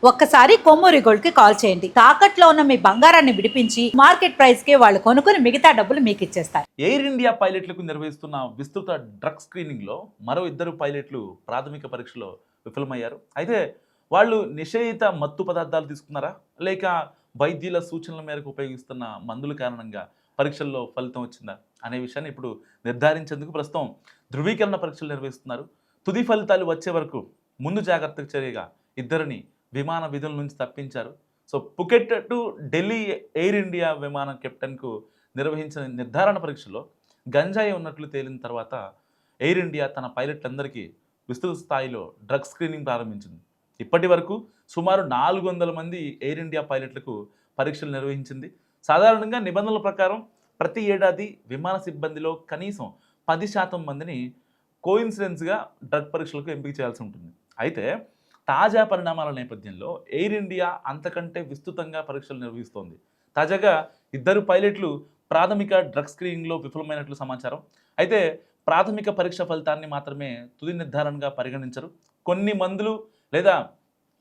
ఒక్కసారి కొమ్మూరి గోల్డ్ కి కాల్ చేయండి. తాకట్లో ఉన్న మీ బంగారాన్ని విడిపించి మార్కెట్ ప్రైస్ కి వాళ్ళు కొనుక్కుని మిగతా డబ్బులు మీకు ఇచ్చేస్తారు. ఎయిర్ ఇండియా పైలట్లకు నిర్వహిస్తున్న విస్తృత డ్రగ్ స్క్రీనింగ్ లో మరో ఇద్దరు పైలట్లు ప్రాథమిక పరీక్షలో విఫలమయ్యారు. అయితే వాళ్ళు నిషేధిత మత్తు పదార్థాలు తీసుకున్నారా లేక వైద్యుల సూచనల మేరకు ఉపయోగిస్తున్న మందుల కారణంగా పరీక్షల్లో ఫలితం వచ్చిందా అనే విషయాన్ని ఇప్పుడు నిర్ధారించేందుకు ప్రస్తుతం ధృవీకరణ పరీక్షలు నిర్వహిస్తున్నారు. తుది ఫలితాలు వచ్చే వరకు ముందు జాగ్రత్తకు చర్యగా ఇద్దరిని విమాన విధుల నుంచి తప్పించారు. So Phuket to Delhi air India విమానం కెప్టెన్కు నిర్వహించిన నిర్ధారణ పరీక్షలో గంజాయి ఉన్నట్లు తేలిన తర్వాత ఎయిర్ ఇండియా తన పైలట్లందరికీ విస్తృత స్థాయిలో డ్రగ్ స్క్రీనింగ్ ప్రారంభించింది. ఇప్పటి వరకు సుమారు 400 మంది ఎయిర్ ఇండియా పైలట్లకు పరీక్షలు నిర్వహించింది. సాధారణంగా నిబంధనల ప్రకారం ప్రతి ఏడాది విమాన సిబ్బందిలో కనీసం 10% మందిని కోయిన్సిడెన్స్గా డ్రగ్ పరీక్షలకు ఎంపిక చేయాల్సి ఉంటుంది. అయితే తాజా పరిణామాల నేపథ్యంలో ఎయిర్ ఇండియా అంతకంటే విస్తృతంగా పరీక్షలు నిర్వహిస్తోంది. తాజాగా ఇద్దరు పైలట్లు ప్రాథమిక డ్రగ్ స్క్రీనింగ్లో విఫలమైనట్లు సమాచారం. అయితే ప్రాథమిక పరీక్ష ఫలితాన్ని మాత్రమే తుది నిర్ధారణగా పరిగణించరు. కొన్ని మందులు లేదా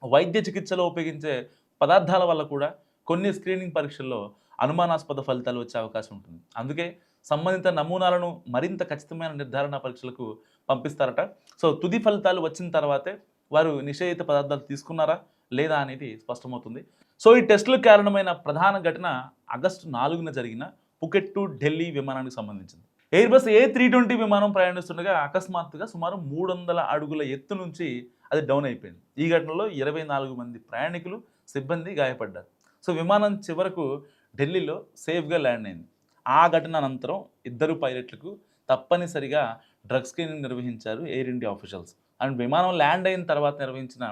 వైద్య చికిత్సలో ఉపయోగించే పదార్థాల వల్ల కూడా కొన్ని స్క్రీనింగ్ పరీక్షల్లో అనుమానాస్పద ఫలితాలు వచ్చే అవకాశం ఉంటుంది. అందుకే సంబంధిత నమూనాలను మరింత ఖచ్చితమైన నిర్ధారణ పరీక్షలకు పంపిస్తారట. సో తుది ఫలితాలు వచ్చిన తర్వాతే వారు నిషేధిత పదార్థాలు తీసుకున్నారా లేదా అనేది స్పష్టమవుతుంది. సో ఈ టెస్టులకు కారణమైన ప్రధాన ఘటన ఆగస్టు 4న జరిగిన పుకెట్ టు ఢిల్లీ విమానానికి సంబంధించింది. ఎయిర్బస్ A320 విమానం ప్రయాణిస్తుండగా అకస్మాత్తుగా సుమారు 300 అడుగుల ఎత్తు నుంచి అది డౌన్ అయిపోయింది. ఈ ఘటనలో 24 మంది ప్రయాణికులు సిబ్బంది గాయపడ్డారు. సో విమానం చివరకు ఢిల్లీలో సేఫ్గా ల్యాండ్ అయింది. ఆ ఘటన అనంతరం ఇద్దరు పైలట్లకు తప్పనిసరిగా డ్రగ్ స్క్రీనింగ్ నిర్వహించారు ఎయిర్ ఇండియా ఆఫీషియల్స్. అండ్ విమానం ల్యాండ్ అయిన తర్వాత నిర్వహించిన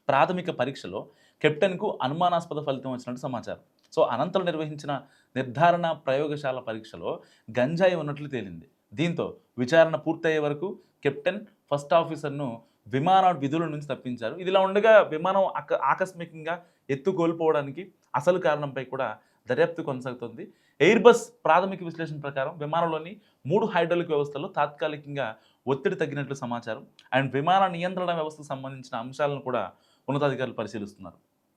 ప్రాథమిక పరీక్షలో కెప్టెన్కు అనుమానాస్పద ఫలితం వచ్చినట్టు సమాచారం. సో అనంతరం నిర్వహించిన నిర్ధారణ ప్రయోగశాల పరీక్షలో గంజాయి ఉన్నట్లు తేలింది. దీంతో విచారణ పూర్తయ్యే వరకు కెప్టెన్ ఫస్ట్ ఆఫీసర్ను విమాన విధుల నుంచి తప్పించారు. ఇదిలా ఉండగా విమానం ఆకస్మికంగా ఎత్తు కోల్పోవడానికి అసలు కారణంపై కూడా దర్యాప్తు కొనసాగుతుంది. ఎయిర్బస్ ప్రాథమిక విశ్లేషణ ప్రకారం విమానంలోని 3 హైడ్రాలిక్ వ్యవస్థల్లో తాత్కాలికంగా ఒత్తిడి తగ్గినట్లు సమాచారం. అండ్ విమాన నియంత్రణ వ్యవస్థకు సంబంధించిన అంశాలను కూడా ఉన్నతాధికారులు పరిశీలిస్తున్నారు.